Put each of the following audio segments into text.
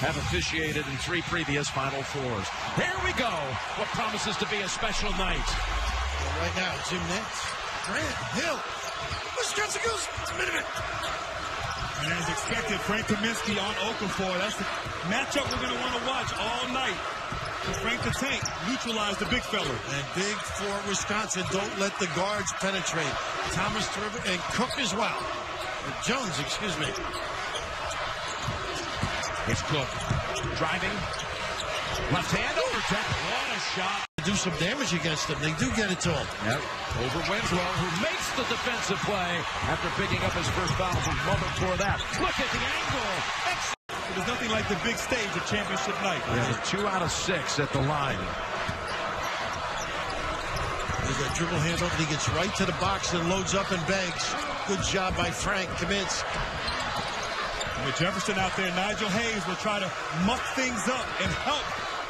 have officiated in 3 previous Final Fours. Here we go. What promises to be a special night. Well, right now, Jim Nance, Grant, Hill. Wisconsin goes. It's a minute. And as expected, Frank Kaminsky on Okafor. That's the matchup we're going to want to watch all night. Frank the Tank neutralized the big fella. And big for Wisconsin. Don't let the guards penetrate. Thomas River and Cook as well. Jones, excuse me. It's Cook driving. Left hand over top. What a shot. Do some damage against them. They do get it to him. Yep. Over Winslow, who makes the defensive play after picking up his first foul from moment for that. Look at the angle. There's nothing like the big stage of championship night. Yeah, 2 out of 6 at the line. There's a dribble handoff, and he gets right to the box and loads up and banks. Good job by Frank Kaminsky. With Jefferson out there, Nigel Hayes will try to muck things up and help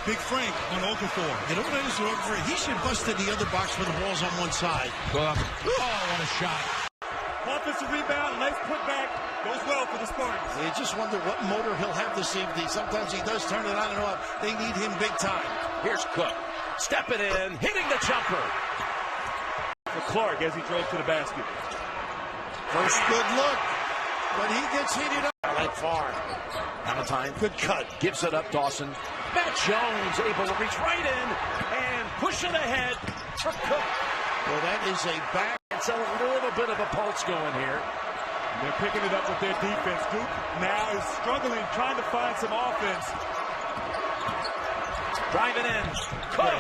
Big Frank on Okafor. You know what I just wrote for? He should bust in the other box when the ball's on one side. Oh, what a shot. Offensive rebound, nice putback. Goes well for the Spartans. You just wonder what motor he'll have this evening. Sometimes he does turn it on and off. They need him big time. Here's Cook. Stepping in, hitting the jumper. For Clark as he drove to the basket. First good look, but he gets heated up. Like far. Valentine. Good cut. Gives it up, Dawson. Matt Jones able to reach right in and push it ahead for Cook. Well, that is a back. It's a little bit of a pulse going here. They're picking it up with their defense. Duke now is struggling, trying to find some offense. Driving in. Cook.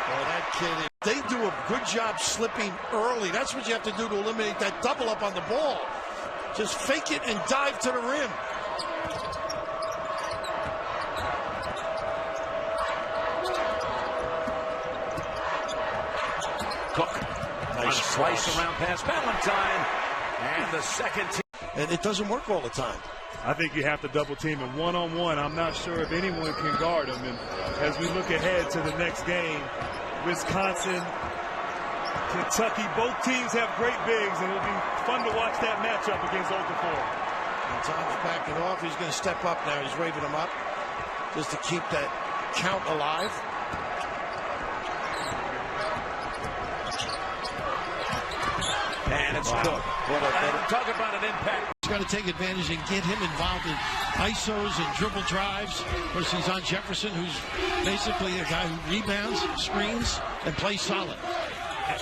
Well, that kid, they do a good job slipping early. That's what you have to do to eliminate that double up on the ball. Just fake it and dive to the rim. Cook. Nice slice around past Valentine. And the second team. And it doesn't work all the time. I think you have to double team him one-on-one. I'm not sure if anyone can guard him. And as we look ahead to the next game, Wisconsin, Kentucky, both teams have great bigs, and it'll be fun to watch that matchup against Okafor. And Tom's backing off. He's going to step up now. He's waving him up just to keep that count alive. And it's Cook. Talk about an impact. He's got to take advantage and get him involved in ISOs and dribble drives. Of course, he's on Jefferson, who's basically a guy who rebounds, screens, and plays solid.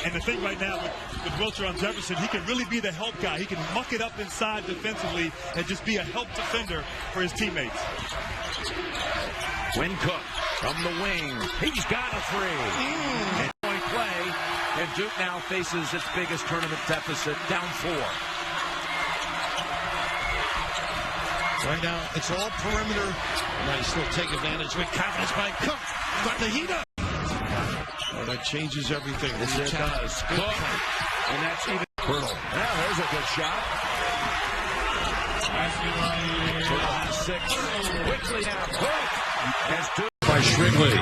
And the thing right now with Wilcher on Jefferson, he can really be the help guy. He can muck it up inside defensively and just be a help defender for his teammates. Quinn Cook from the wing. He's got a 3. And point play. And Duke now faces its biggest tournament deficit, down 4. Right now, it's all perimeter. Nice still take advantage with confidence by Cook. Got the heat up. Oh, that changes everything. Yes, it does. Cook. And that's even Hurdle. Now there's a good shot. 6. Quickly now. Cook. As Duke. By Shrigley.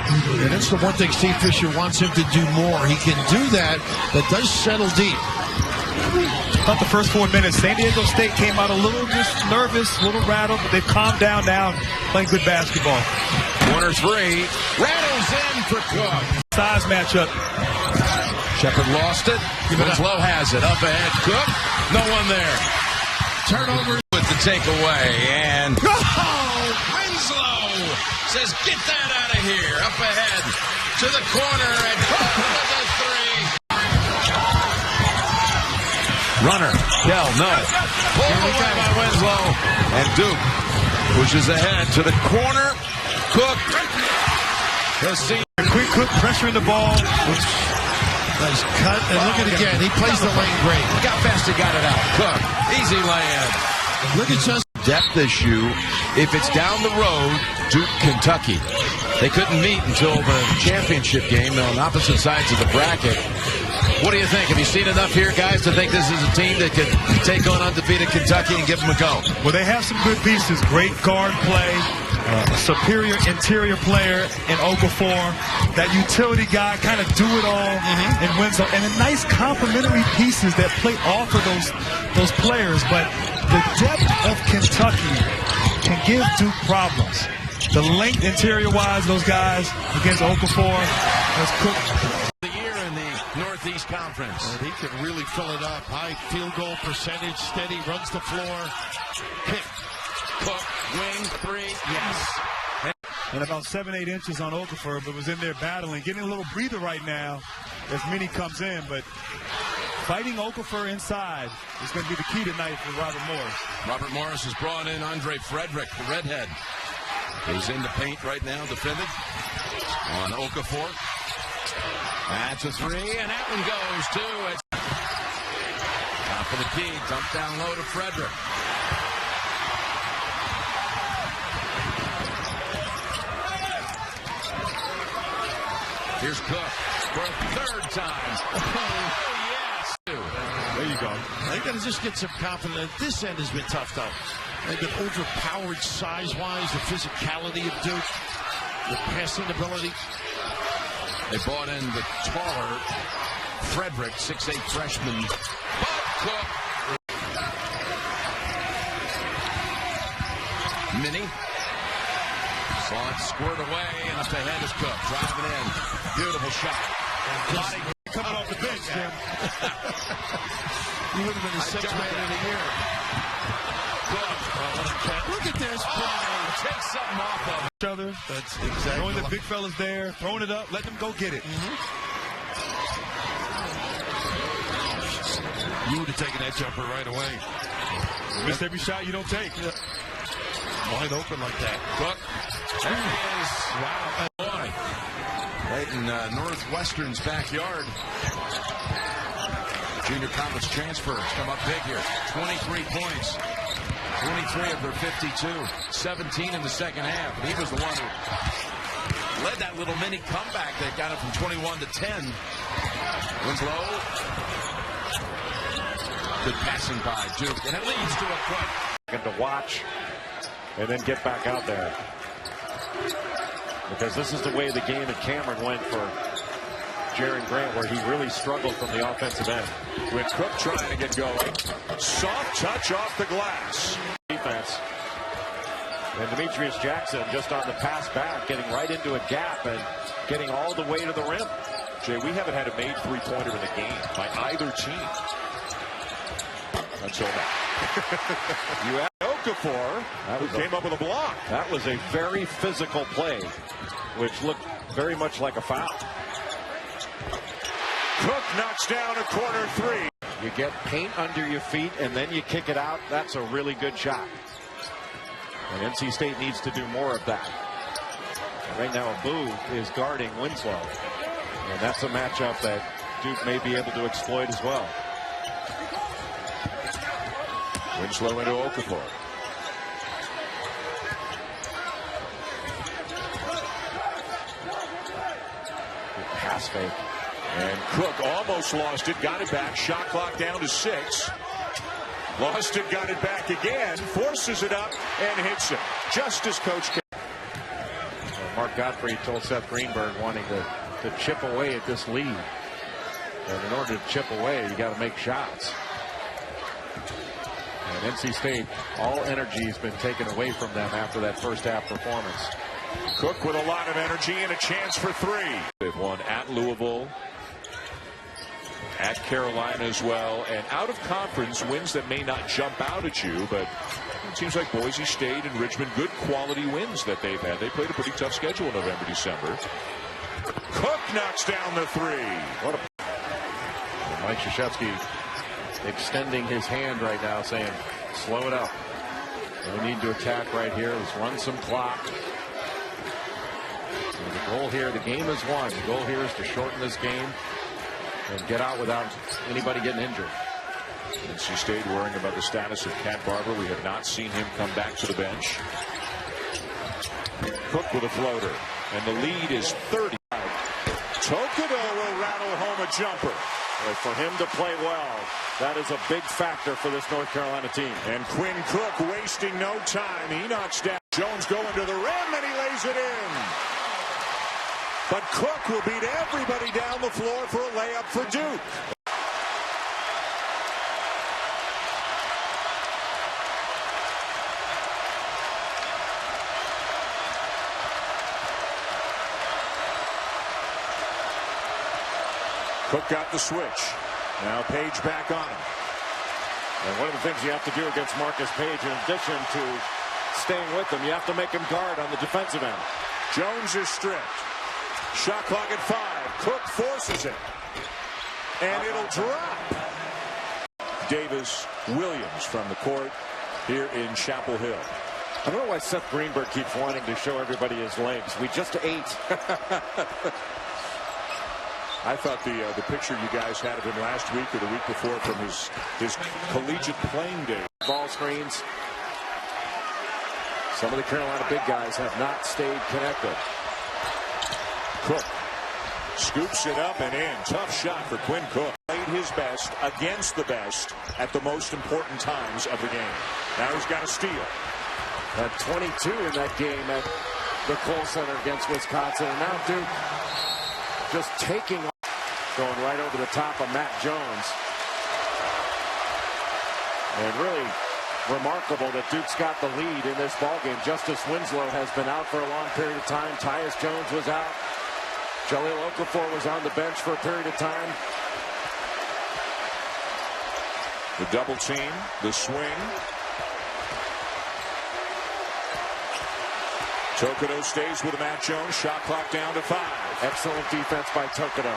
And that's the one thing Steve Fisher wants him to do more. He can do that, but does settle deep. About the first 4 minutes, San Diego State came out a little just nervous, a little rattled, but they've calmed down now, playing good basketball. Corner 3. Rattles in for Cook. Size matchup. Shepard lost it. Winslow has it. Up ahead. Cook. No one there. Turnover with the takeaway. And Winslow says, get that out of here. Up ahead to the corner. And Cook with a 3. Runner. Dell, no. Pulled away by Winslow. And Duke pushes ahead to the corner. Cook. He'll see. Quick Cook pressuring the ball. Nice cut. And look at it again. He plays the lane great. Look how fast he got it out. Cook. Easy lay-in. Look at just depth issue. If it's down the road, Duke, Kentucky. They couldn't meet until the championship game on opposite sides of the bracket. What do you think? Have you seen enough here, guys, to think this is a team that could take on undefeated Kentucky and give them a go? Well, they have some good pieces. Great guard play. Superior interior player in Okafor. That utility guy, kind of do it all in Winslow. And a nice complementary pieces that play off of those players. But the depth of Kentucky can give Duke problems. The length interior-wise, those guys against Okafor, that's Cook. The year in the Northeast Conference. And he can really fill it up. High field goal percentage, steady, runs the floor. Kick. Cook, wing, three, yes. And about 7-8 inches on Okafor, but was in there battling, getting a little breather right now as Minnie comes in. But fighting Okafor inside is going to be the key tonight for Robert Morris. Robert Morris has brought in Andre Frederick, the redhead. He's in the paint right now, defended on Okafor. That's a three, and that one goes too. It's top of the key, dump down low to Frederick. Here's Cook for a third time. Oh, yes. There you go. They got to just get some confidence. This end has been tough, though. They've been overpowered size-wise, the physicality of Duke, the passing ability. They brought in the taller Frederick, 6'8" freshman. But Cook. Minnie. Saw it squirt away, and up ahead is Cook. Driving in. Beautiful shot. Body coming off the bench, Jim. He would have been the sixth man of the year. Look at this play. Take something off of each other. That's exactly. Knowing the big fellas there, throwing it up, letting them go get it. You would have taken that jumper right away. Missed every shot you don't take. Wide open like that. Cook. There he is. Wow. Boy. Right in Northwestern's backyard. Junior conference transfers come up big here. 23 points. 23 of their 52. 17 in the second half. And he was the one who led that little mini comeback that got it from 21 to 10. Winslow. Good passing by Duke. And it leads to a quick. To watch and then get back out there. Because this is the way the game at Cameron went for Jaren Grant, where he really struggled from the offensive end. With Cook trying to get going. Soft touch off the glass. Defense. And Demetrius Jackson just on the pass back, getting right into a gap and getting all the way to the rim. Jay, we haven't had a made three-pointer in the game by either team until now. You had Okafor, who came up with a block. That was a very physical play, which looked very much like a foul. Cook knocks down a corner three. You get paint under your feet and then you kick it out. That's a really good shot. And NC State needs to do more of that. Right now, Abu is guarding Winslow. And that's a matchup that Duke may be able to exploit as well. Winslow into Okafor. Good pass fake. And Cook almost lost it, got it back, shot clock down to 6. Lost it, got it back again, forces it up, and hits it. Just as Coach can. Mark Godfrey told Seth Greenberg wanting to chip away at this lead. And in order to chip away, you got to make shots. And NC State, all energy has been taken away from them after that first half performance. Cook with a lot of energy and a chance for 3. They've won at Louisville, at Carolina as well, and out of conference wins that may not jump out at you, but it seems like Boise State and Richmond, good quality wins that they've had. They played a pretty tough schedule in November, December. Cook knocks down the 3. What a... Mike Krzyzewski extending his hand right now, saying, slow it up. We need to attack right here. Let's run some clock. And the goal here, the game is won. The goal here is to shorten this game and get out without anybody getting injured. NC State worrying about the status of Cat Barber. We have not seen him come back to the bench. Cook with a floater, and the lead is 30. Tokido will rattle home a jumper. But for him to play well, that is a big factor for this North Carolina team. And Quinn Cook wasting no time. He knocks down. Jones going to the rim, and he lays it in. But Cook will beat everybody down the floor for a layup for Duke. Cook got the switch. Now Page back on him. And one of the things you have to do against Marcus Page, in addition to staying with him, you have to make him guard on the defensive end. Jones is stripped. Shot clock at 5. Cook forces it. And it'll drop. Davis Williams from the court here in Chapel Hill. I don't know why Seth Greenberg keeps wanting to show everybody his legs. We just ate. I thought the picture you guys had of him last week or the week before from his collegiate playing day. Ball screens. Some of the Carolina big guys have not stayed connected. Cook scoops it up and in. Tough shot for Quinn Cook. Played his best against the best at the most important times of the game. Now he's got a steal. At 22 in that game at the Kohl Center against Wisconsin. And now Duke just taking off, going right over the top of Matt Jones. And really remarkable that Duke's got the lead in this ballgame. Justice Winslow has been out for a long period of time. Tyus Jones was out. Jahlil Okafor was on the bench for a period of time. The double team, the swing. Tokoto stays with Matt Jones. Shot clock down to 5. Excellent defense by Tokoto.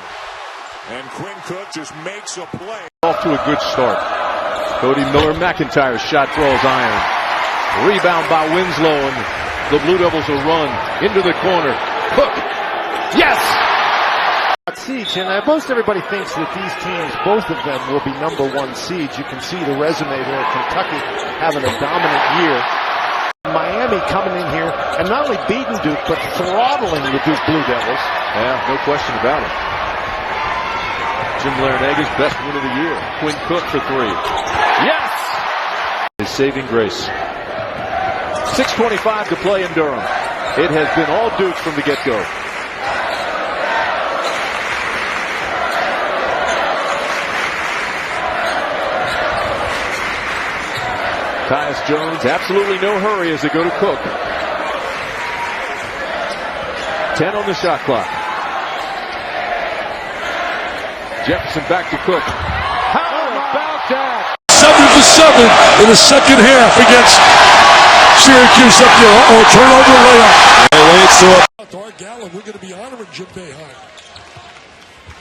And Quinn Cook just makes a play. Off to a good start. Cody Miller-McIntyre's shot throws iron. Rebound by Winslow, and the Blue Devils will run into the corner. Cook. Yes! Siege, and most everybody thinks that these teams, both of them, will be #1 seeds. You can see the resume there. Kentucky having a dominant year. Miami coming in here and not only beating Duke, but throttling the Duke Blue Devils. Yeah, no question about it. Jim Larinaga's best win of the year. Quinn Cook for 3. Yes! His saving grace. 6:25 to play in Durham. It has been all Duke from the get-go. Tyus Jones, absolutely no hurry as they go to Cook. 10 on the shot clock. Jefferson back to Cook. How about that? 7-7 in the second half against Syracuse up there. Turnover layup. Art Gallen, we're going to be honoring Jim Boeheim.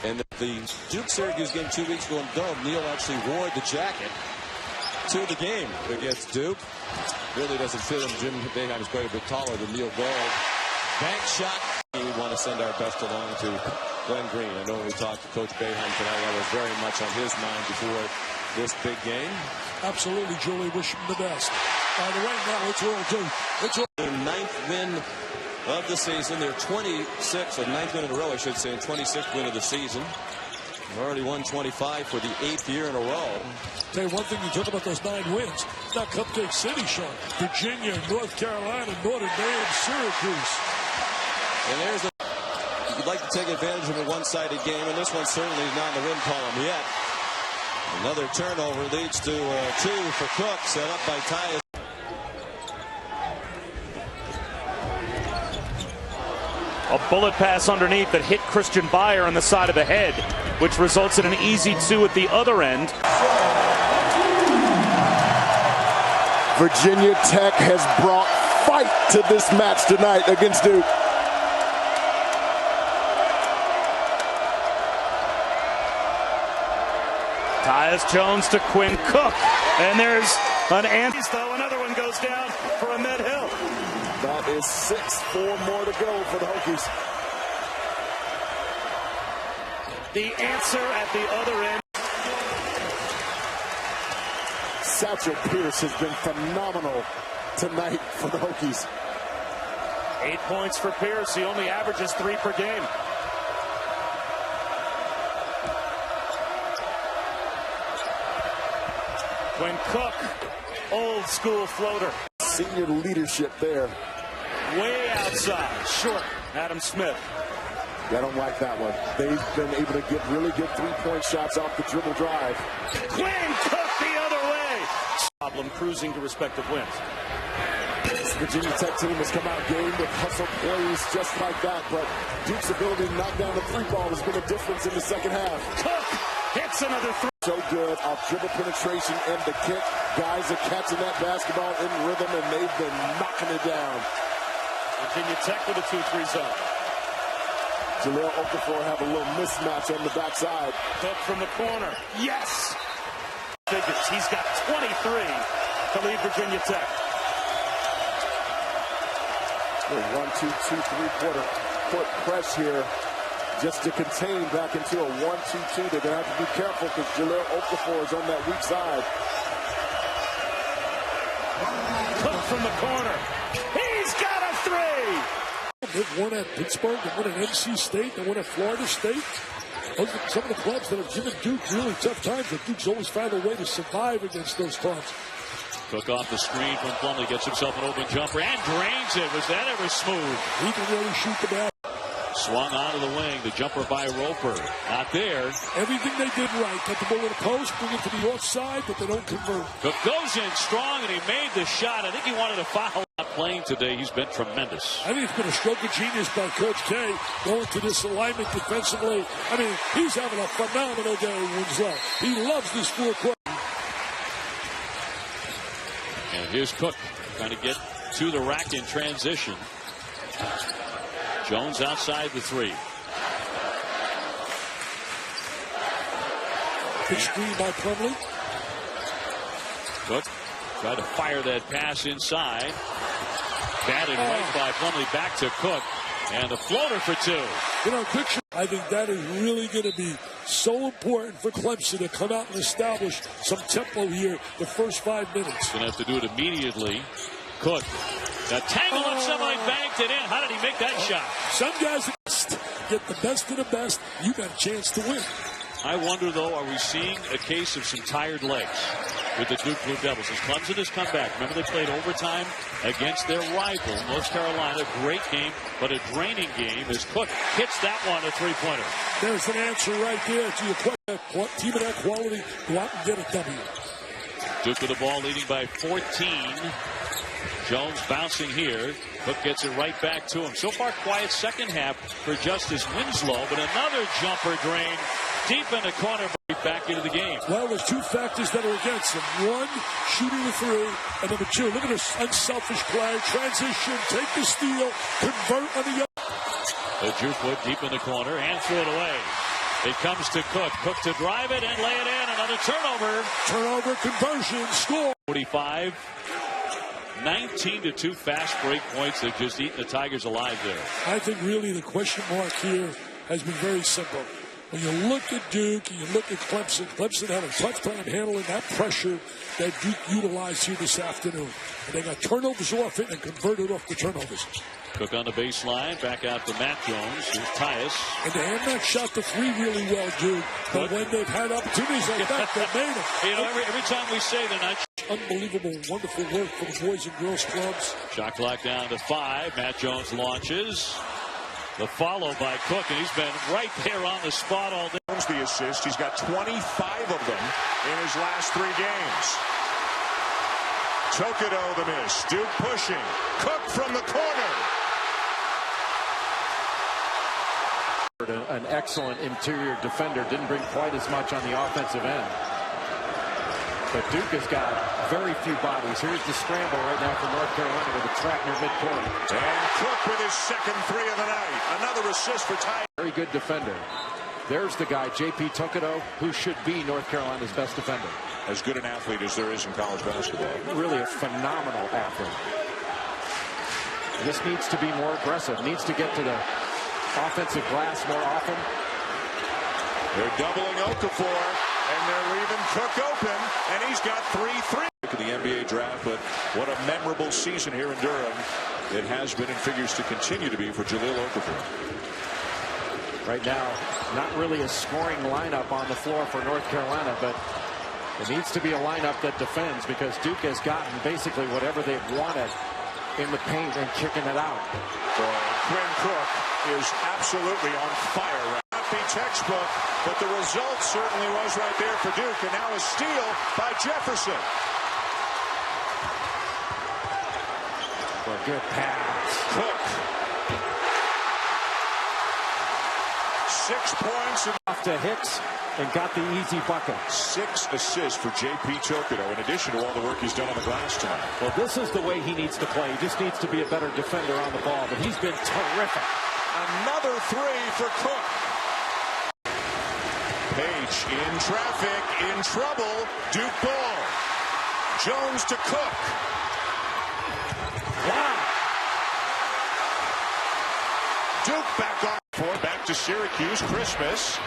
And the Duke-Syracuse game 2 weeks ago in Durham, Neal actually wore the jacket to the game against Duke. Really doesn't fit him. Jim Boeheim is quite a bit taller than Neal Gold. Bank shot. We want to send our best along to Glenn Green. I know when we talked to Coach Boeheim tonight, that was very much on his mind before this big game. Absolutely, Julie. Wish him the best. Right now, it's all Duke. It's all. Their 9th win of the season. They're 26, or 9th win in a row, I should say, and 26th win of the season. They've already won 25 for the 8th year in a row. Tell you one thing, you talk about those 9 wins. It's not Cupcake City, Sean. Virginia, North Carolina, Notre Dame, Syracuse. And there's you'd like to take advantage of a one-sided game, and this one certainly is not in the win column yet. Another turnover leads to 2 for Cook, set up by Tyus. A bullet pass underneath that hit Christian Byer on the side of the head, which results in an easy 2 at the other end. Virginia Tech has brought fight to this match tonight against Duke. Tyus Jones to Quinn Cook. And there's an answer, though. Another one goes down for Ahmed Hill. That is 4 more to go for the Hokies. The answer at the other end. Satchel Pierce has been phenomenal tonight for the Hokies. 8 points for Pierce. He only averages 3 per game. Quinn Cook, old school floater. Senior leadership there. Way outside, short. Adam Smith. I don't like that one. They've been able to get really good 3-point shots off the dribble drive. Quinn Cook the other way. Problem cruising to respective wins. This Virginia Tech team has come out game with hustle plays just like that, but Duke's ability to knock down the three ball has been a difference in the second half. Cook hits another three. So good off dribble penetration and the kick. Guys are catching that basketball in rhythm, and they've been knocking it down. Virginia Tech with a 2-3 zone. Jahlil Okafor have a little mismatch on the backside. Cook from the corner. Yes! Figures. He's got 23 to lead Virginia Tech. The 1-2-2 3-quarter court press here just to contain back into a 1-2-2. They're going to have to be careful because Jahlil Okafor is on that weak side. Cook from the corner. He's got a three! They've won at Pittsburgh, they've won at NC State, they won at Florida State. Those are some of the clubs that have given Duke really tough times, but Duke's always found a way to survive against those clubs. Cook off the screen from Plumlee, gets himself an open jumper and drains it. Was that ever smooth? He can really shoot the ball. Swung onto the wing, the jumper by Roper. Not there. Everything they did right. Cut the ball in the post, bring it to the offside, but they don't convert. Cook goes in strong, and he made the shot. I think he wanted to foul. Not playing today. He's been tremendous. I think it's been a stroke of genius by Coach K going to this alignment defensively. I mean, he's having a phenomenal day, Winslow. He loves this full court. And here's Cook trying to get to the rack in transition. Jones outside the three. Good screen by Plumlee. Cook tried to fire that pass inside. Batted right by Plumlee, back to Cook. And the floater for two. You know, picture. I think that is really going to be so important for Clemson to come out and establish some tempo here the first 5 minutes. Going to have to do it immediately. Cook. The tangle up, somebody banked it in. How did he make that shot? Some guys get the best of the best. You got a chance to win. I wonder, though, are we seeing a case of some tired legs with the Duke Blue Devils as Clemson has come back? Remember, they played overtime against their rival, North Carolina. Great game, but a draining game as Cook hits that one, a three-pointer. There's an answer right there to your question. Team of that quality, go out and get a W. Duke with the ball leading by 14. Jones bouncing here. Cook gets it right back to him. So far, quiet second half for Justice Winslow, but another jumper drain deep in the corner, back into the game. Well, there's two factors that are against him. One, shooting the three, and number two, look at this unselfish play, transition, take the steal, convert on the other. The juke wood deep in the corner and threw it away. It comes to Cook. Cook to drive it and lay it in. Another turnover. Turnover, conversion, score. 45. 19-2 fast break points. They've just eaten the Tigers alive there. I think really the question mark here has been very simple. When you look at Duke and you look at Clemson, Clemson had a tough time handling that pressure that Duke utilized here this afternoon. And they got turnovers off it and converted off the turnovers. Cook on the baseline, back out to Matt Jones. Here's Tyus. And they have not shot the three really well, Duke. But when they've had opportunities like that, they made them. You know, every time we say they're not. Unbelievable, wonderful work for the Boys and Girls Clubs. Shot clock down to 5. Matt Jones launches. The follow by Cook, and he's been right there on the spot all day. The assist. He's got 25 of them in his last 3 games. Tokido the miss. Duke pushing. Cook from the corner. An excellent interior defender. Didn't bring quite as much on the offensive end. But Duke has got very few bodies. Here's the scramble right now for North Carolina with a trap near midcourt. And Cook with his second 3 of the night. Another assist for Ty. Very good defender. There's the guy, J.P. Tokido, who should be North Carolina's best defender. As good an athlete as there is in college basketball. Really a phenomenal athlete. This needs to be more aggressive. Needs to get to the offensive glass more often. They're doubling Okafor, and they're leaving Cook open, and he's got 3-3. Look at the NBA draft, but what a memorable season here in Durham it has been and figures to continue to be for Jahlil Okafor. Right now, not really a scoring lineup on the floor for North Carolina, but it needs to be a lineup that defends because Duke has gotten basically whatever they've wanted in the paint and kicking it out. Quinn Cook is absolutely on fire. Not be textbook, but the result certainly was right there for Duke. And now a steal by Jefferson. good pass. Cook. 6 points Off to Hicks and got the easy bucket. 6 assists for J.P. Tokido, in addition to all the work he's done on the glass tonight. Well, this is the way he needs to play. He just needs to be a better defender on the ball, but he's been terrific. Another 3 for Cook. Page in traffic, in trouble. Duke ball. Jones to Cook. Wow. Duke back on. Back to Syracuse. Christmas.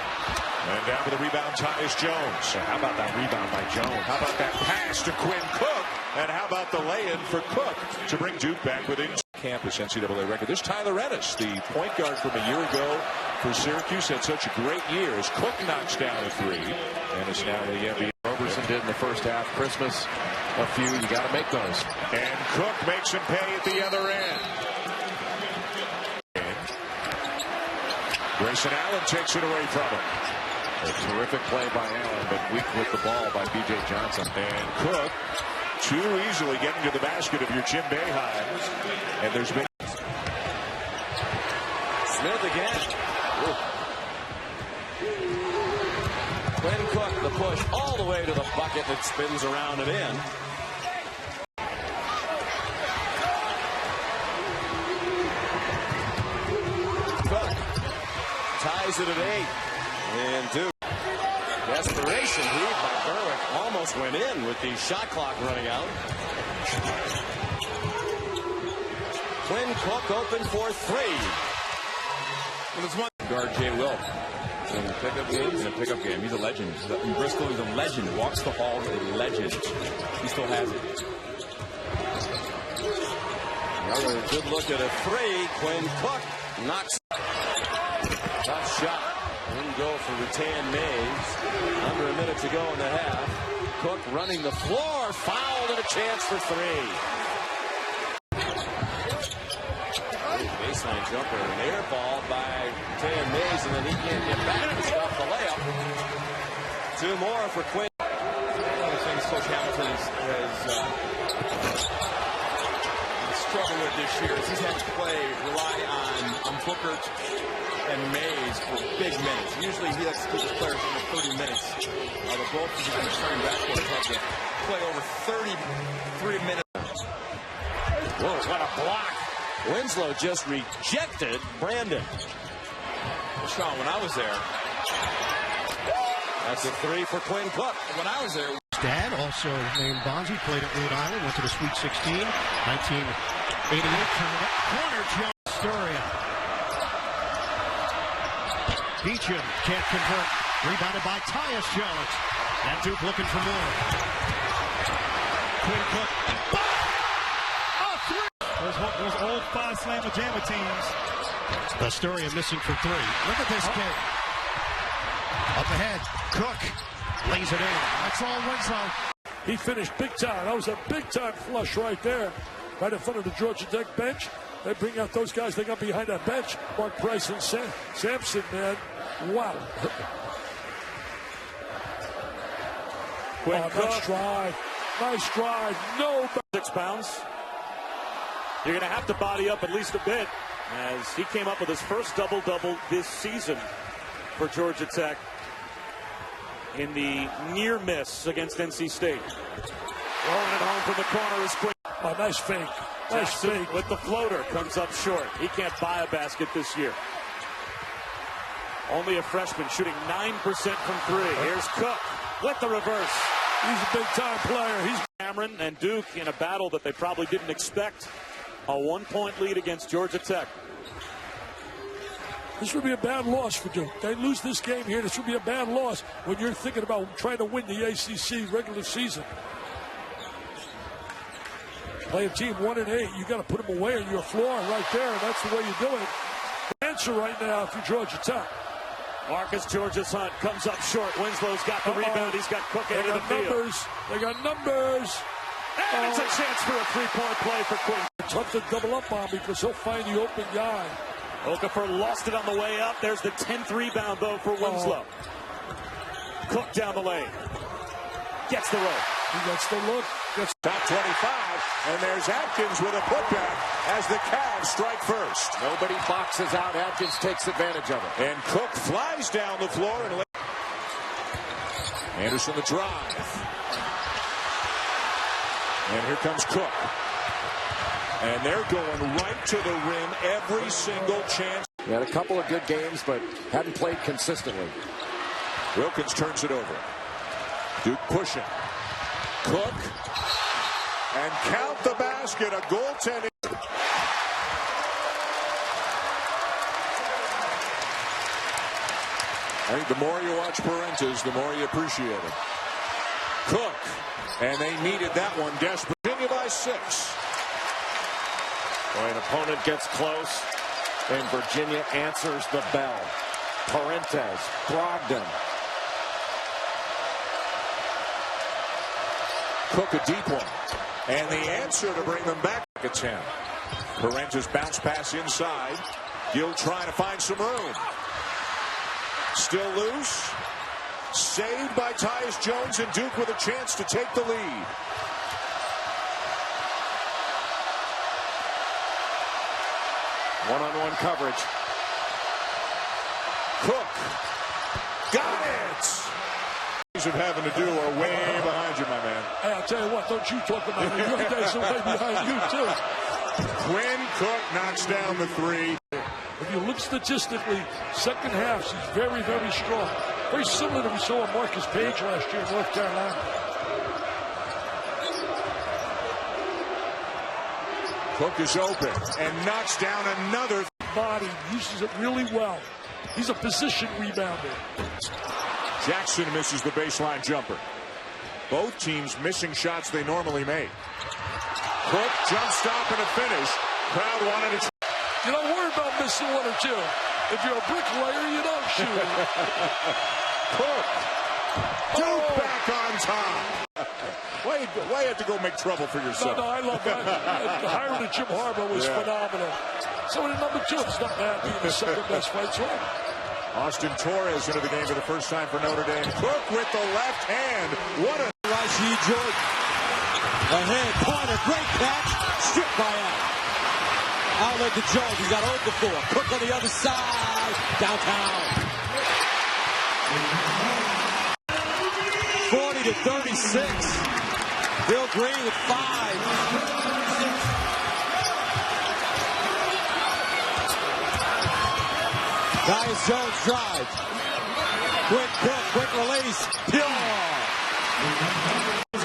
And down with the rebound, Tyus Jones. How about that rebound by Jones? How about that pass to Quinn Cook? And how about the lay-in for Cook to bring Duke back within campus NCAA record? There's Tyler Ennis, the point guard from a year ago for Syracuse, had such a great year as Cook knocks down a 3. Ennis now in the NBA. Roberson did in the first half. Christmas, a few. You got to make those. And Cook makes him pay at the other end. Grayson Allen takes it away from him. A terrific play by Allen, but weak with the ball by B.J. Johnson. And Cook too easily getting to the basket of your Jim Boeheim. And there's been Smith again. Quinn Cook, the push all the way to the bucket that spins around and in. Cook ties it at 8. And Duke. Desperation heat by Berwick. Almost went in with the shot clock running out. Quinn Cook open for 3. Well, it's one. Guard Jay Will. In the pickup game. In a pickup game. He's a legend. In Bristol, he's a legend. Walks the halls, a legend. He still has it. Another good look at a 3. Quinn Cook knocks. Tough shot. Wouldn't go for Rattan Mays. Under a minute to go in the half. Cook running the floor. Fouled and a chance for 3. Baseline jumper. An air ball by Rattan Mays, and then he can't get back and stop the layup. 2 more for Quinn. One of the things Coach Hamilton has struggled with this year is he's had to rely on Booker and Mays for big minutes. Usually he has to keep his players under 30 minutes. The both of these starting basketball have to play over 33 minutes. Whoa, what a block. Winslow just rejected Brandon. Well, Sean, when I was there, that's a 3 for Quinn Cook. When I was there, Dad, also named Bonzi, played at Rhode Island, went to the Sweet 16, 1988 tournament. Corner, Jones, Astoria. Beecham can't convert. Rebounded by Tyus Jones. And Duke looking for more. Quinn Cook. Oh, 3. Those old 5 Slamma Jamma teams. Astoria missing for 3. Look at this kid. Up ahead. Cook lays it in. That's all Winslow. He finished big time. That was a big-time flush right there. Right in front of the Georgia Tech bench. They bring out those guys they got behind that bench. Mark Price and Sampson, man. Wow. Nice drive. Nice drive. No. 6 pounds. You're going to have to body up at least a bit as he came up with his first double-double this season for Georgia Tech in the near miss against NC State. Rolling it home from the corner is Quinn. Oh, nice fake. Nice fake. With the floater comes up short. He can't buy a basket this year. Only a freshman shooting 9% from 3. Here's Cook with the reverse. He's a big-time player. He's Cameron and Duke in a battle that they probably didn't expect. A 1-point lead against Georgia Tech. This would be a bad loss for Duke. They lose this game here. This would be a bad loss when you're thinking about trying to win the ACC regular season. Play a team 1-8. You got to put them away on your floor right there. And that's the way you do it. The answer right now for Georgia Tech. Marcus George's Hunt comes up short. Winslow's got the rebound. He's got Cook into the field. They got numbers. And it's a chance for a 3-point play for Quinn. Tough to double up on because he'll find the open guy. Okafor lost it on the way up. There's the 10th rebound, though, for Winslow. Cook down the lane. Gets the roll. He gets the look. Top 25. And there's Atkins with a putback. as the Cavs strike first. Nobody boxes out. Adkins takes advantage of it. And Cook flies down the floor. And Anderson the drive. And here comes Cook. And they're going right to the rim every single chance. He had a couple of good games, but hadn't played consistently. Wilkins turns it over. Duke pushing. Cook. And count the basket. A goaltending. I think the more you watch Parentes, the more you appreciate it. Cook. And they needed that one desperately. Virginia by 6. Boy, an opponent gets close, and Virginia answers the bell. Parentes, Brogdon. Cook a deep one. And the answer to bring them back at 10. Parentes bounce pass inside. Gill trying to find some room. Still loose. Saved by Tyus Jones, and Duke with a chance to take the lead. One-on-one coverage. Cook. Got it! Of having to do are way behind you, my man. Hey, I'll tell you what, don't you talk about me. Your days are way behind you, too. Quinn Cook knocks down the 3. If you look statistically, second half, he's very, very strong. Very similar to what we saw on Marcus Page last year in North Carolina. Cook is open and knocks down another. Body uses it really well. He's a position rebounder. Jackson misses the baseline jumper. Both teams missing shots they normally make. Cook jump stop and a finish. Crowd wanted to. You don't worry about missing one or two. If you're a bricklayer, you don't shoot. Cook. Duke back on top. Why you have to go make trouble for yourself? No, I love that. The hiring of Jim Harbaugh was phenomenal. So in number 2, it's not bad being the second best fight. Austin Torres into the game for the first time for Notre Dame. Cook with the left hand. What a Rasheed Jordan. Ahead, corner, great catch. Stripped by Allen. Outlet to Jones. He's got Okafor. Cook on the other side. Downtown. 40-36. Bill Green with 5. Tyus Jones drives. Quick Cook, quick release.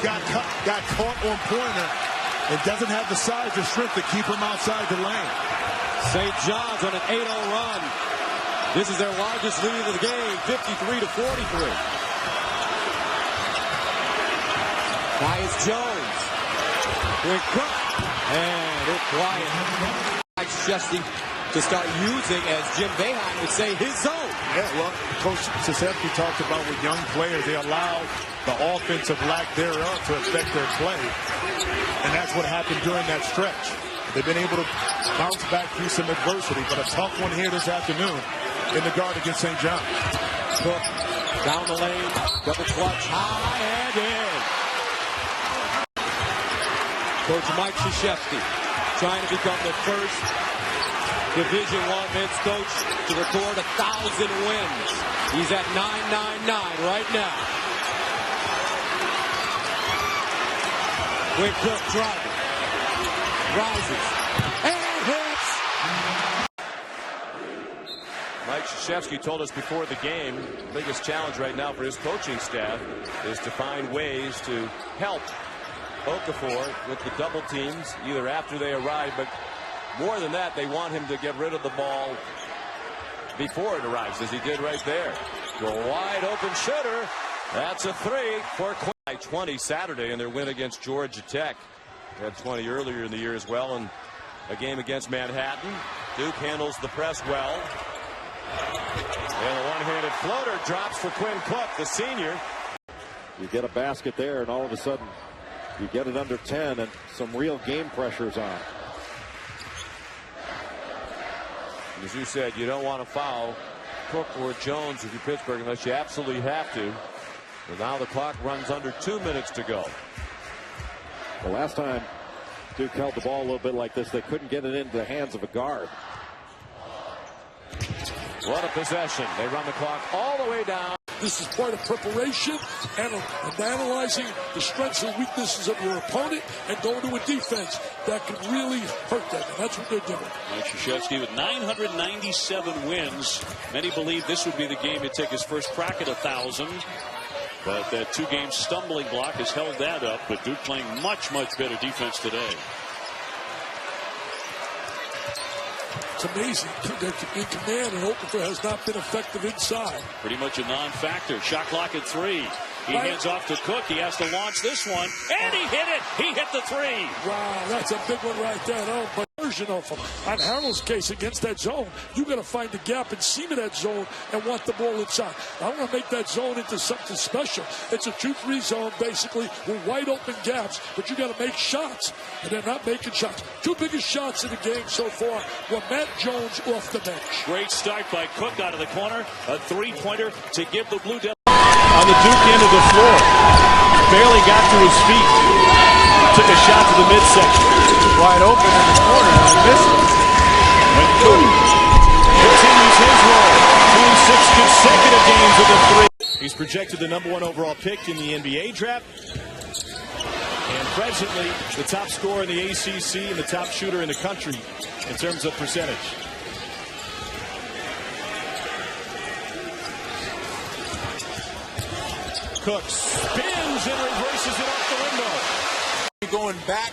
Got caught on pointer. It doesn't have the size or strength to keep him outside the lane. St. John's on an 8-0 run. This is their largest lead of the game, 53-43. Tyus Jones. Quick Cook. And it's quiet. Shesty to start using, as Jim Boeheim would say, his zone. Yeah, well, Coach Krzyzewski talked about with young players, they allow the offensive lack thereof to affect their play. And that's what happened during that stretch. They've been able to bounce back through some adversity, but a tough one here this afternoon in the guard against St. John. Cook down the lane, double clutch, high and in. Coach Mike Krzyzewski trying to become the first Division I men's coach to record 1,000 wins. He's at 999 right now. Quick Cook driving. Rises. And hits. Mike Krzyzewski told us before the game, the biggest challenge right now for his coaching staff is to find ways to help Okafor with the double teams, either after they arrive, but more than that, they want him to get rid of the ball before it arrives, as he did right there. The wide open shooter. That's a 3 for Quinn. 20 Saturday in their win against Georgia Tech. They had 20 earlier in the year as well in a game against Manhattan. Duke handles the press well. And a one-handed floater drops for Quinn Cook, the senior. You get a basket there, and all of a sudden you get it under 10, and some real game pressure's on. As you said, you don't want to foul Cook or Jones if you're Pittsburgh unless you absolutely have to. But now the clock runs under 2 minutes to go. The last time Duke held the ball a little bit like this. They couldn't get it into the hands of a guard. What a possession. They run the clock all the way down. This is part of preparation and analyzing the strengths and weaknesses of your opponent and going to a defense that can really hurt them. And that's what they're doing. Mike Krzyzewski with 997 wins. Many believe this would be the game to take his first crack at 1,000. But that two-game stumbling block has held that up. But Duke playing much, much better defense today. It's amazing. They're in command, and Okafor has not been effective inside. Pretty much a non-factor. Shot clock at 3. He hands off to Cook. He has to launch this one. And he hit it. He hit the 3. Wow, that's a big one right there. Oh, but version of him. On Harrell's case against that zone, you got to find the gap and seam of that zone and want the ball inside. I want to make that zone into something special. It's a 2-3 zone, basically, with wide open gaps, but you got to make shots, and they're not making shots. Two biggest shots in the game so far were Matt Jones off the bench. Great start by Cook out of the corner. A three-pointer to give the Blue Devils. On the Duke end of the floor. Barely got to his feet. Took a shot to the midsection. Wide open in the corner. And missed it. And Cook continues his roll. Doing 6 consecutive games with a 3. He's projected the #1 overall pick in the NBA draft. And presently, the top scorer in the ACC and the top shooter in the country in terms of percentage. Cook spins and reverses it off the window. Going back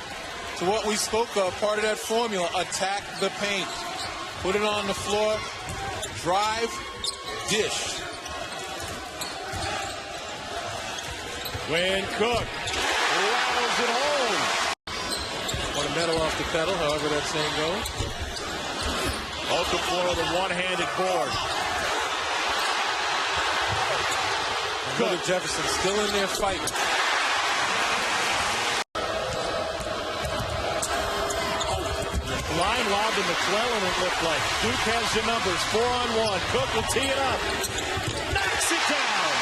to what we spoke of, part of that formula, attack the paint. Put it on the floor, drive, dish. Quinn Cook rattles it home. Want to metal off the pedal, however that saying goes. Okafor with a one-handed board. Good. Jefferson still in there fighting. Line lob to McClellan, it looked like. Duke has the numbers. 4-on-1. Cook will tee it up. Knocks it down.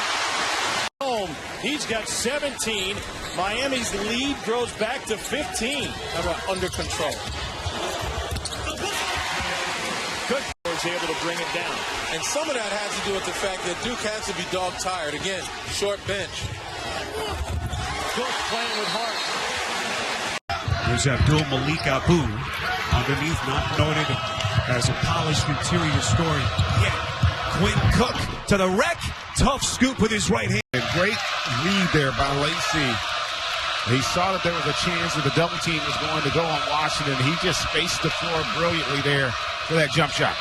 Home. He's got 17. Miami's lead grows back to 15. How about under control? Cook was able to bring it down. And some of that has to do with the fact that Duke has to be dog tired. Again, short bench. Cook playing with heart. There's Abdul Malik Abu underneath, not noted as a polished interior story yet. Quinn Cook to the wreck. Tough scoop with his right hand. Great lead there by Lacey. He saw that there was a chance that the double team was going to go on Washington. He just spaced the floor brilliantly there for that jump shot.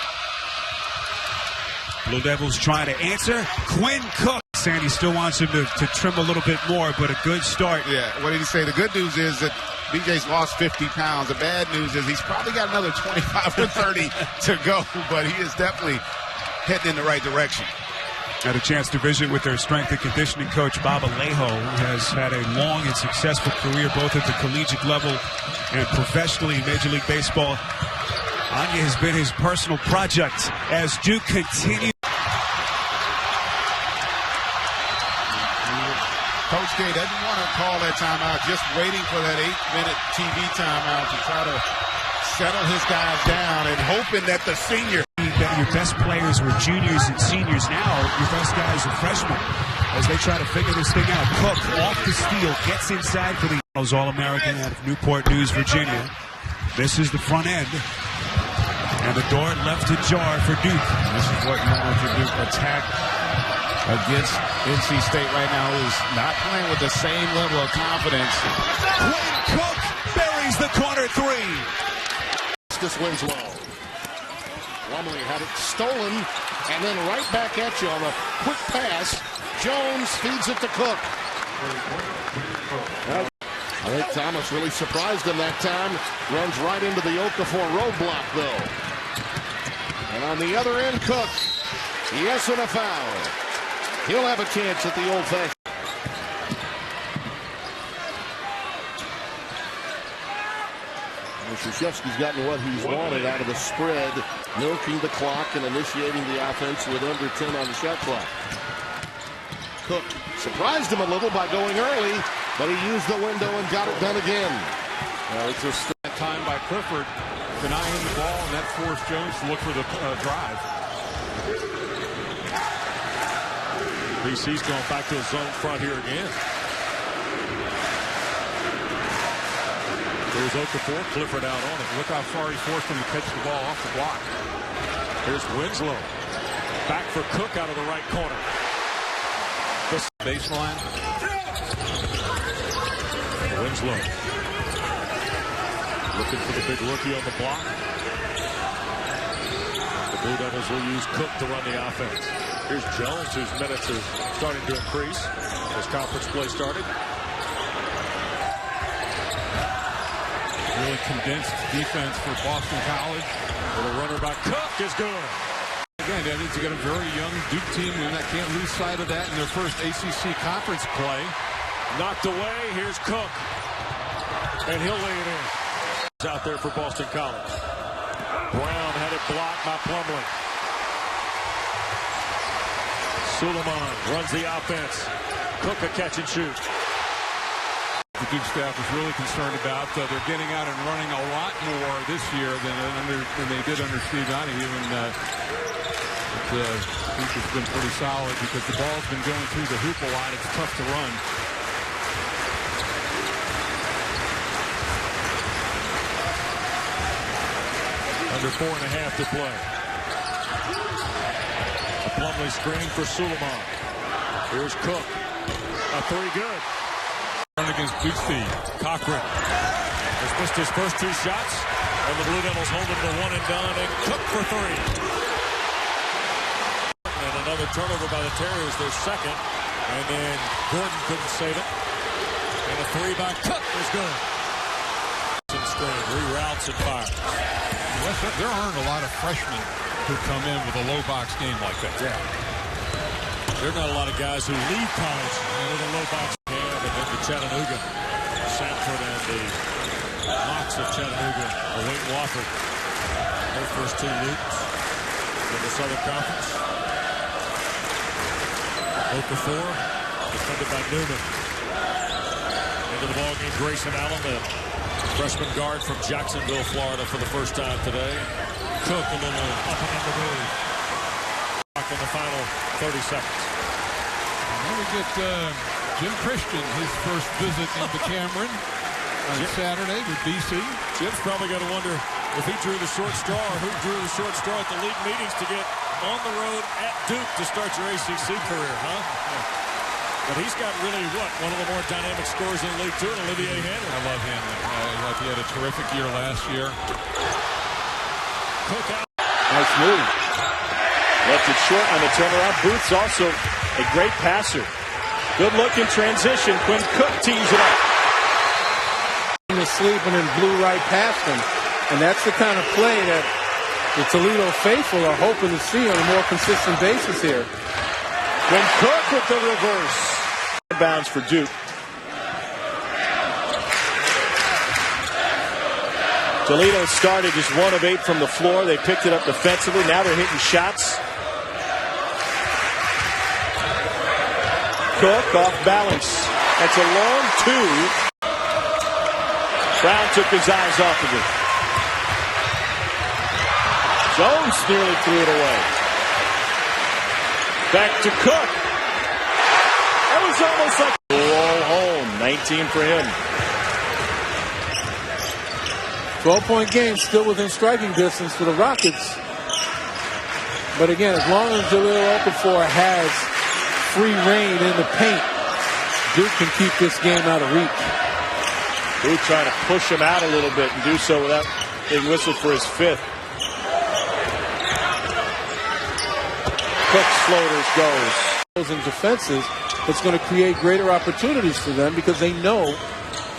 Blue Devils trying to answer. Quinn Cook. Sandy still wants him to trim a little bit more, but a good start. Yeah, what did he say? The good news is that BJ's lost 50 pounds. The bad news is he's probably got another 25 or 30 to go, but he is definitely heading in the right direction. Had a chance to visit with their strength and conditioning coach, Bob Alejo, who has had a long and successful career both at the collegiate level and professionally in Major League Baseball. Anya has been his personal project as Duke continues. Coach K doesn't want to call that timeout, just waiting for that 8-minute TV timeout to try to settle his guys down and hoping that the senior. Your best players were juniors and seniors. Now your best guys are freshmen as they try to figure this thing out. Cook off the steal, gets inside for the All-American out of Newport News, Virginia. This is the front end. And the door left ajar for Duke. This is what you want to do. Attack against NC State right now, who's not playing with the same level of confidence. Quinn Cook buries the corner 3. This wins low. Lumley had it stolen, and then right back at you on a quick pass. Jones feeds it to Cook. I think Thomas really surprised him that time. Runs right into the Okafor roadblock, though. And on the other end, Cook. Yes, and a foul. He'll have a chance at the old-fashioned. Krzyzewski's gotten what he's wanted out of the spread, milking the clock and initiating the offense with under 10 on the shot clock. Cook surprised him a little by going early, but he used the window and got it done again. Well, it's just time by Clifford denying the ball, and that forced Jones to look for the drive. BC's going back to his zone front here again. There's Okafor, Clifford out on it. Look how far he forced him to catch the ball off the block. Here's Winslow. Back for Cook out of the right corner. This baseline. Winslow. Looking for the big rookie on the block. The Blue Devils will use Cook to run the offense. Here's Jones, whose minutes are starting to increase as conference play started. Really condensed defense for Boston College. With a runner by Cook is good. Again, that means you got a very young Duke team, and I can't lose sight of that in their first ACC conference play. Knocked away. Here's Cook. And he'll lay it in. He's out there for Boston College. Brown had it blocked by Plumlee. Suleiman runs the offense. Cook a catch and shoot. The Duke staff is really concerned about. They're getting out and running a lot more this year than they did under Steve Donahue. And Duke has been pretty solid because the ball's been going through the hoop a lot. It's tough to run. Under 4.5 to play. A Plumlee screen for Suleiman. Here's Cook. A three good. Against Duke's team. Cochran has missed his first two shots, and the Blue Devils hold him to one and done, and Cook for three. And another turnover by the Terriers, their second, and then Gordon couldn't save it. And a three by Cook is good. Screen, reroutes and fires. There aren't a lot of freshmen who come in with a low box game like that. Yeah. There are not a lot of guys who leave college with a low box game. And then to Chattanooga, Sanford and the Knox of Chattanooga, Wayne Wofford. Their first two loops in the Southern Conference. Okafor, defended by Newman. Into the ballgame, Grayson Allen, the freshman guard from Jacksonville, Florida, for the first time today. Cook a little up and under move. In the final 30 seconds. And then we get Jim Christian, his first visit into Cameron on Saturday with BC. Jim's probably got to wonder if he drew the short straw or who drew the short straw at the league meetings to get on the road at Duke to start your ACC career, huh? Yeah. But he's got really, one of the more dynamic scorers in the league, too, and Olivier Hannon. I love him. He had a terrific year last year. Cook out. Nice move. Left it short on the turnaround. Booth's also a great passer. Good look in transition. Quinn Cook tees it up. Sleeping and blew right past him. And that's the kind of play that the Toledo faithful are hoping to see on a more consistent basis here. Quinn Cook with the reverse. Bounds for Duke. Toledo started just 1 of 8 from the floor. They picked it up defensively. Now they're hitting shots. Cook off balance. That's a long two. Brown took his eyes off of it. Jones nearly threw it away. Back to Cook. That was almost like a roll home. 19 for him. 12-point game, still within striking distance for the Rockets. But again, as long as Jahlil Okafor has free reign in the paint, Duke can keep this game out of reach. Duke trying to push him out a little bit and do so without being whistled for his fifth. Cook's floaters goes. In defenses, it's going to create greater opportunities for them because they know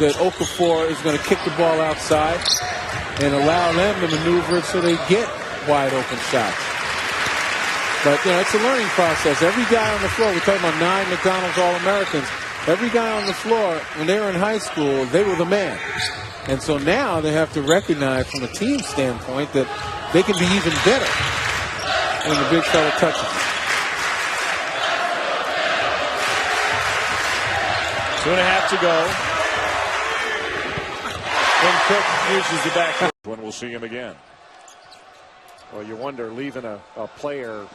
that Okafor is going to kick the ball outside and allow them to maneuver it so they get wide open shots. But, it's a learning process. Every guy on the floor, we're talking about 9 McDonald's All-Americans, every guy on the floor, when they were in high school, they were the man. And so now they have to recognize from a team standpoint that they can be even better when the big fella touches them. 2.5 to go. Quinn Cook uses the back. When we'll see him again. Well, you wonder, leaving a player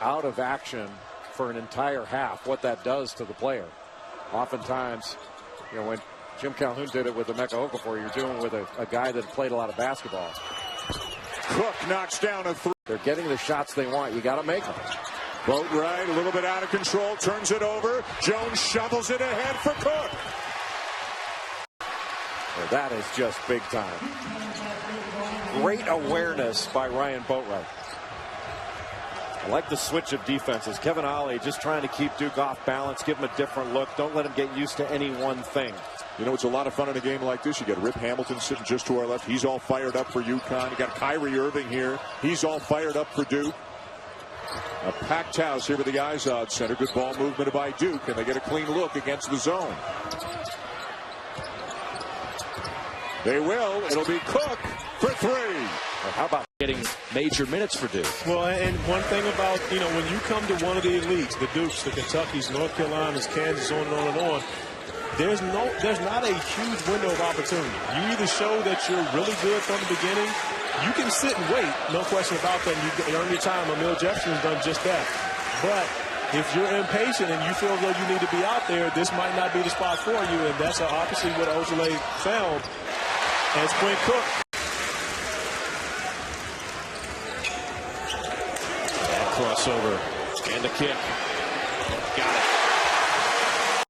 out of action for an entire half, what that does to the player. Oftentimes, you know, when Jim Calhoun did it with Emeka Okafor, you're doing with a guy that played a lot of basketball. Cook knocks down a 3. They're getting the shots they want. You got to make them. Boat right, a little bit out of control, turns it over. Jones shovels it ahead for Cook. Well, that is just big time. Great awareness by Ryan Boatwright. I like the switch of defenses. Kevin Ollie just trying to keep Duke off balance, give him a different look. Don't let him get used to any one thing. You know, it's a lot of fun in a game like this. You got Rip Hamilton sitting just to our left. He's all fired up for UConn. You got Kyrie Irving here. He's all fired up for Duke. A packed house here with the Izod Center. Good ball movement by Duke, and they get a clean look against the zone. They will. It'll be Cook for 3. Well, how about getting major minutes for Duke? Well, and one thing about, you know, when you come to one of the elites, the Dukes, the Kentuckys, North Carolinas, Kansas, on and on and on, there's not a huge window of opportunity. You either show that you're really good from the beginning. You can sit and wait, no question about that. You earn your time. Emil Jefferson's done just that. But if you're impatient and you feel as though you need to be out there, this might not be the spot for you. And that's obviously what Ojale found as Quinn Cook. That crossover and the kick. Got it.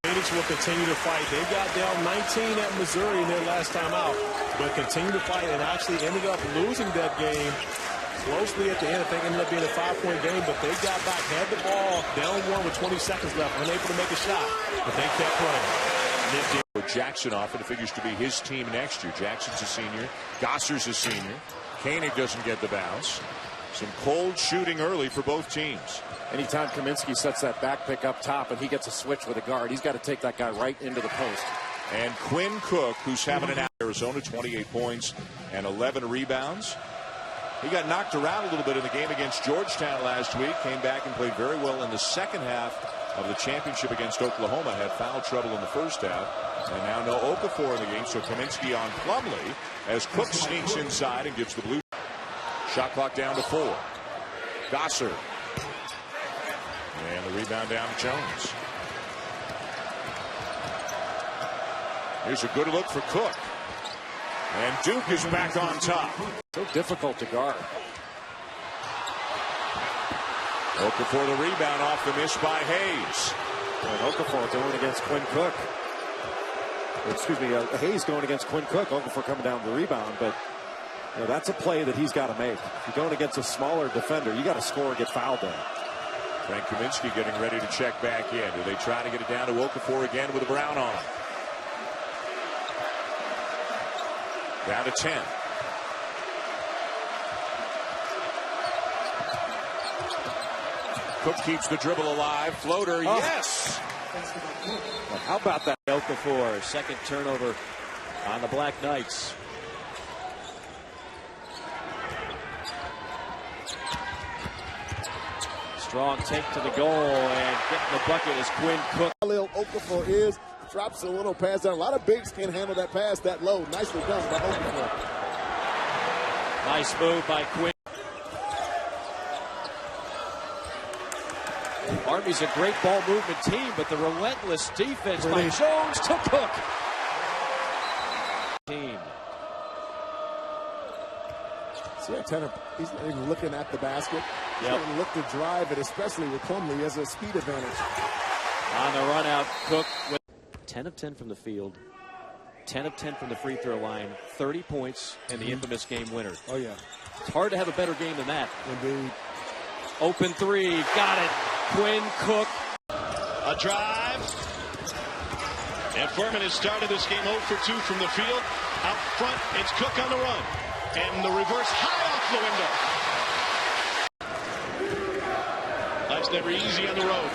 Phoenix will continue to fight. They got down 19 at Missouri in their last time out, but continue to fight and actually ended up losing that game closely at the end. I think it ended up being a 5-point game, but they got back, had the ball, down 1 with 20 seconds left, unable to make a shot, but they kept playing. Jackson off, and it figures to be his team next year. Jackson's a senior. Gosser's a senior. Koenig doesn't get the bounce. Some cold shooting early for both teams. Anytime Kaminsky sets that back pick up top and he gets a switch with a guard, he's got to take that guy right into the post. And Quinn Cook, who's having an out, Arizona, 28 points and 11 rebounds. He got knocked around a little bit in the game against Georgetown last week. Came back and played very well in the second half of the championship against Oklahoma. Had foul trouble in the first half. And now no Okafor in the game. So Kaminsky on Plumlee as Cook sneaks inside and gives the blue. Shot clock down to 4. Gosser. And the rebound down to Jones. Here's a good look for Cook. And Duke is back on top. So difficult to guard. Okafor the rebound off the miss by Hayes. And Okafor going against Quinn Cook. Excuse me, Hayes going against Quinn Cook. Okafor coming down the rebound, but you know, that's a play that he's got to make. If you're going against a smaller defender, you got to score or get fouled there. Frank Kaminsky getting ready to check back in. Do they try to get it down to Okafor again with a Brown on? Down to 10. Cook keeps the dribble alive. Floater, yes! Well, how about that? Okafor, second turnover on the Black Knights. Strong take to the goal and getting the bucket is Quinn Cook. Khalil Okafor drops a little pass down. A lot of bigs can't handle that pass that low. Nicely done by Okafor. Nice move by Quinn. Army's a great ball movement team, but the relentless defense by Jones to Cook. Team. See, Tanner, he's not even looking at the basket. He's going to look to drive it, especially with Plumlee as a speed advantage. On the run out, Cook with 10 of 10 from the field, 10 of 10 from the free throw line, 30 points, and the infamous game winner. Oh, yeah. It's hard to have a better game than that. Indeed. Open three, got it. Quinn Cook. A drive. And Furman has started this game 0 for 2 from the field. Out front, it's Cook on the run. And the reverse high off the window. Life's never easy on the road.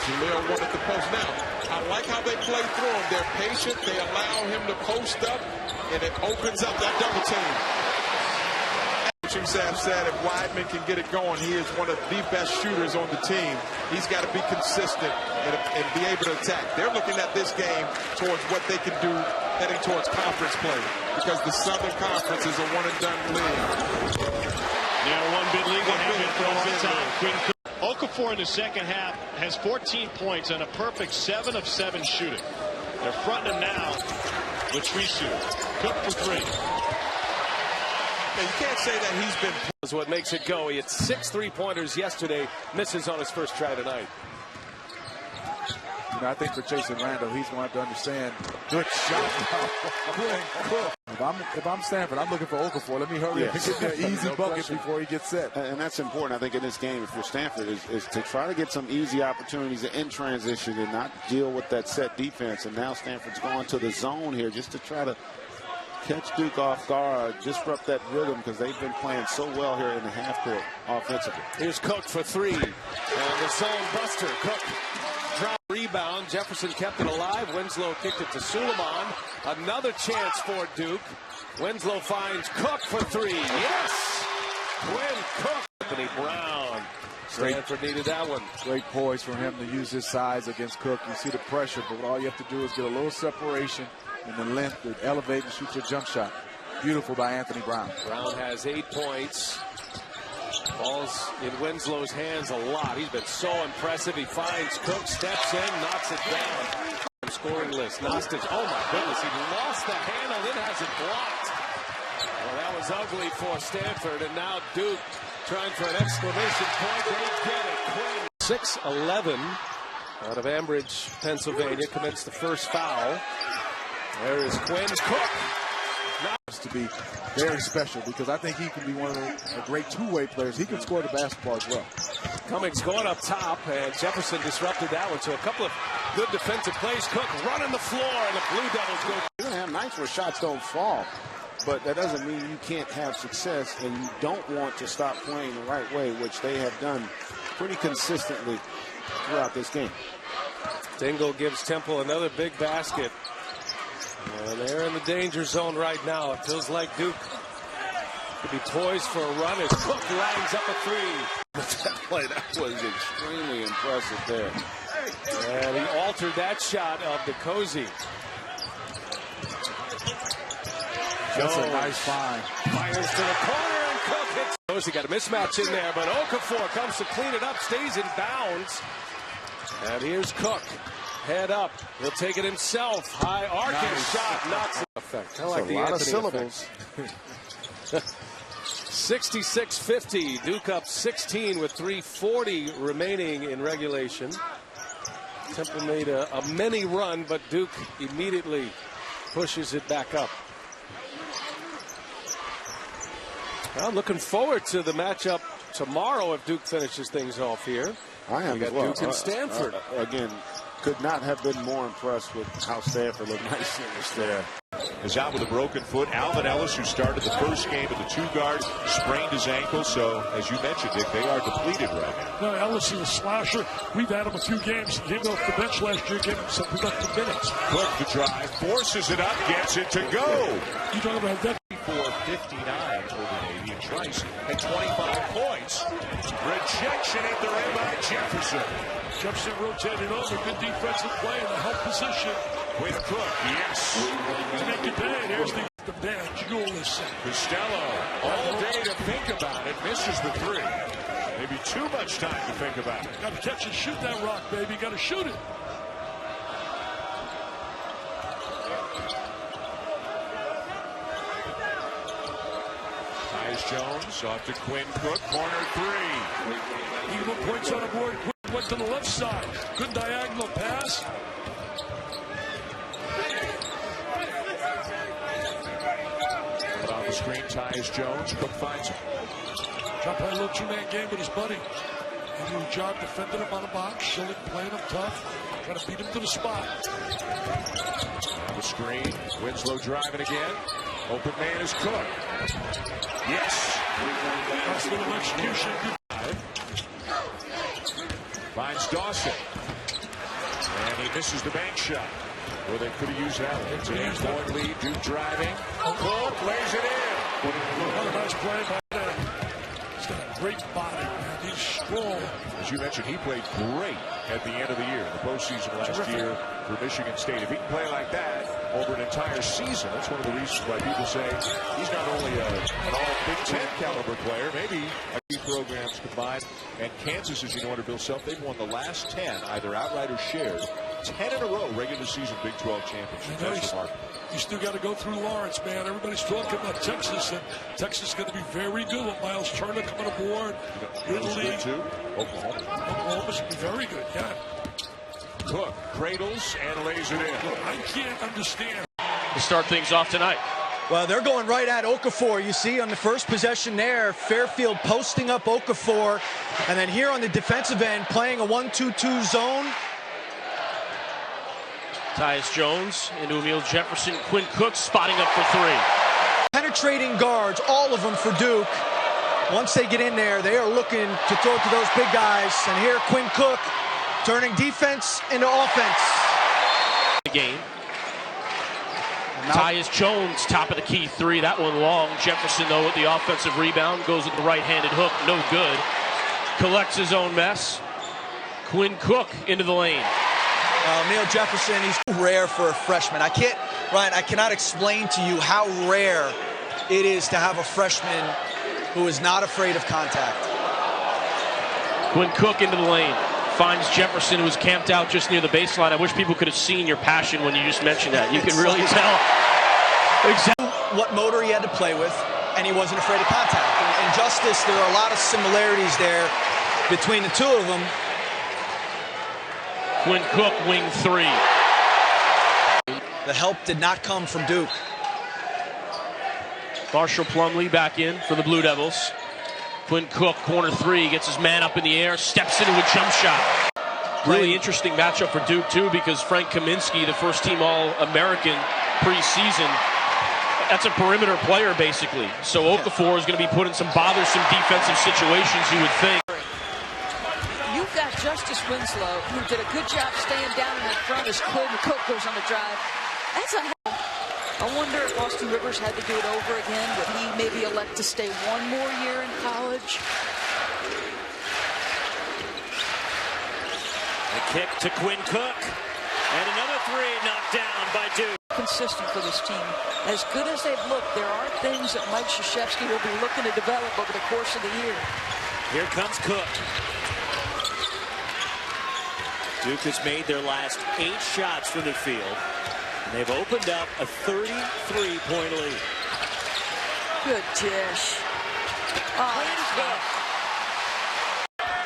Jaleel wanted the post. Now, I like how they play through him. They're patient. They allow him to post up, and it opens up that double team. coaching staff said if Weidman can get it going, he is one of the best shooters on the team. He's got to be consistent and be able to attack. They're looking at this game towards what they can do heading towards conference play, because the Southern Conference is a one-and-done league. Yeah, one bid league. Quinn. Okafor in the second half has 14 points and a perfect 7 of 7 shooting. They're fronting him now with 3 shooters. Cook for 3. And you can't say that he's been. Is what makes it go. He had 6 3-pointers yesterday. Misses on his first try tonight. You know, I think for Jason Randall, he's going to have to understand. Good shot. If I'm Stanford, I'm looking for Okafor. Let me hurry up and get me an easy bucket before he gets set. And that's important, I think, in this game, if you're Stanford, is to try to get some easy opportunities in transition and not deal with that set defense. And now Stanford's going to the zone here just to try to catch Duke off guard, disrupt that rhythm, because they've been playing so well here in the half court offensively. Here's Cook for 3. And the zone buster. Cook drop rebound. Jefferson kept it alive. Winslow kicked it to Suleiman. Another chance for Duke. Winslow finds Cook for 3. Yes! Quinn, Cook. Anthony Brown. Stanford needed that one. Great poise for him to use his size against Cook. You see the pressure, but all you have to do is get a little separation and the length to elevate and shoot your jump shot. Beautiful by Anthony Brown. Brown has 8 points. Ball's in Winslow's hands a lot. He's been so impressive. He finds Cook, steps in, knocks it down. Scoring list. Nostich. Oh my goodness, he lost the handle, then has it blocked. Well, that was ugly for Stanford, and now Duke trying for an exclamation point. They get it. Quinn. 6-11 out of Ambridge, Pennsylvania, commits the first foul. There is Quinn. Cook. To be very special, because I think he can be one of the great two-way players. He can score the basketball as well. Cummings going up top, and Jefferson disrupted that one. So a couple of good defensive plays. Cook running the floor, and the Blue Devils go. You're going to have nights where shots don't fall, but that doesn't mean you can't have success, and you don't want to stop playing the right way, which they have done pretty consistently throughout this game. Dingle gives Temple another big basket. And they're in the danger zone right now. It feels like Duke could be poised for a run as Cook lines up a 3. That was extremely impressive there. And he altered that shot of DeCozy. That's a nice find. Fires to the corner, and Cook hits. DeCozy got a mismatch in there, but Okafor comes to clean it up, stays in bounds. And here's Cook. Head up. He'll take it himself. High arcing shot. Knocks it. Effect. Kind of like the lot Anthony of syllables. 66-50. Duke up 16 with 3:40 remaining in regulation. Temple made a mini run, but Duke immediately pushes it back up. Well, looking forward to the matchup tomorrow if Duke finishes things off here. I am we got as well. Duke and Stanford. Again, could not have been more impressed with how Stanford looked nice there. Is out with a broken foot. Alvin Ellis, who started the first game at the 2-guard, sprained his ankle. So, as you mentioned, Dick, they are depleted right now. No, Ellis is a slasher. We've had him a few games. He came off the bench last year, gave him some productive minutes. Cook the drive, forces it up, gets it to go. You talking about that? 4-59 over Navy, and Trice at 25 points. Rejection at the rim by Jefferson. Jefferson rotated over. Good defensive play in the help position. With Cook, yes. To make it bad, here's the bad jewel is set. Costello, all day to think about it, misses the 3. Maybe too much time to think about it. Got to catch and shoot that rock, baby. Got to shoot it. Tyus Jones off to Quinn Cook, corner 3. Even points on the board. Quinn went to the left side. Good diagonal pass. On the screen, Tyus Jones. Cook finds him. Trying to play a little two-man game with his buddy. He did a job defending him on the box, showing playing him tough, trying to beat him to the spot. On the screen, Winslow driving again. Open man is Cook. Yes. Nice little execution. Finds Dawson. And he misses the bank shot. Well, they could have used that one. It's an 8-point lead. Duke driving. Cook lays it in. Another nice play by them. great body, man. He's strong. As you mentioned, he played great at the end of the year, the postseason last year for Michigan State. If he can play like that over an entire season, that's one of the reasons why people say he's not only an all-Big Ten caliber player, maybe a few programs combined. And Kansas, as you know, under Bill Self, they've won the last 10, either outright or shared. 10 in a row regular season Big 12 championship. That's remarkable. You still got to go through Lawrence, man. Everybody's talking about Texas, and Texas is going to be very good with Miles Turner coming aboard. Good lead. Too. Oklahoma should be very good, yeah. Cook cradles and lays it in. I can't understand. To start things off tonight. Well, they're going right at Okafor. You see on the first possession there, Fairfield posting up Okafor. And then here on the defensive end, playing a 1-2-2 zone. Tyus Jones into Emil Jefferson. Quinn Cook spotting up for three. Penetrating guards, all of them for Duke. Once they get in there, they are looking to throw to those big guys. And here, Quinn Cook turning defense into offense. The game. Tyus Jones, top of the key three. That one long. Jefferson, though, with the offensive rebound. Goes with the right-handed hook. No good. Collects his own mess. Quinn Cook into the lane. Emil Jefferson, he's rare for a freshman. Ryan, I cannot explain to you how rare it is to have a freshman who is not afraid of contact. Quinn Cook into the lane. Finds Jefferson, who was camped out just near the baseline. I wish people could have seen your passion when you just mentioned that. You can really tell exactly what motor he had to play with, and he wasn't afraid of contact. In Justice, there are a lot of similarities there between the two of them. Quinn Cook, wing three. The help did not come from Duke. Marshall Plumlee back in for the Blue Devils. Quinn Cook, corner three, gets his man up in the air, steps into a jump shot. Really interesting matchup for Duke, too, because Frank Kaminsky, the first-team All-American preseason, that's a perimeter player, basically. So Okafor is going to be put in some bothersome defensive situations, you would think. You've got Justice Winslow, who did a good job staying down in that front as Quinn Cook goes on the drive. That's a I wonder if Austin Rivers had to do it over again. Would he maybe elect to stay one more year in college? A kick to Quinn Cook. And another three knocked down by Duke. Consistent for this team. As good as they've looked, there are things that Mike Krzyzewski will be looking to develop over the course of the year. Here comes Cook. Duke has made their last 8 shots from the field. And they've opened up a 33-point lead. Good dish.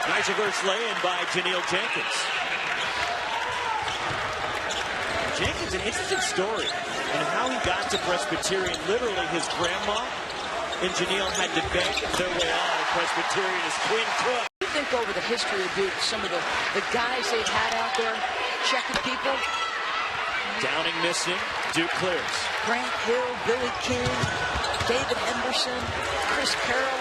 Nice reverse lay-in by Janelle Jenkins. Jenkins, an interesting story in how he got to Presbyterian. Literally, his grandma and Janelle had to beg their way out of Presbyterian as Quinn Cook. You think over the history of Duke, some of the guys they've had out there checking people. Downing missing, Duke clears. Grant Hill, Billy King, David Henderson, Chris Carroll.